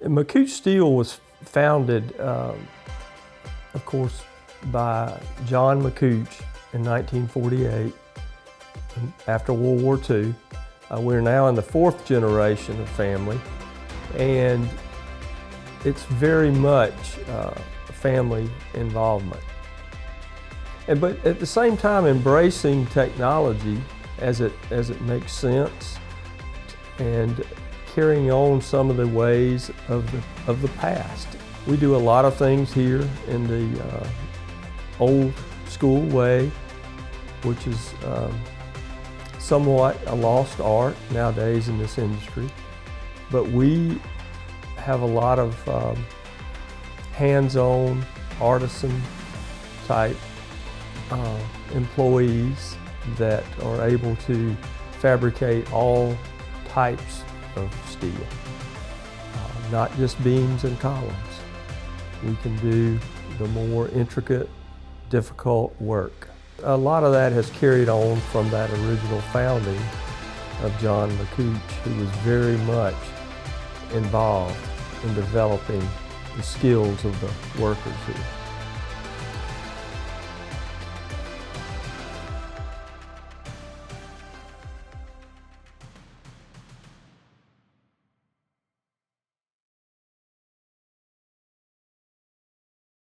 Macuch Steel was founded, of course, by John Macuch in 1948 after World War II. We're now in the fourth generation of family, and it's very much family involvement. But at the same time, embracing technology as it makes sense, and carrying on some of the ways of the past. We do a lot of things here in the old school way, which is somewhat a lost art nowadays in this industry. But we have a lot of hands-on, artisan type employees that are able to fabricate all types of steel, not just beams and columns. We can do the more intricate, difficult work. A lot of that has carried on from that original founding of John Macuch, who was very much involved in developing the skills of the workers here.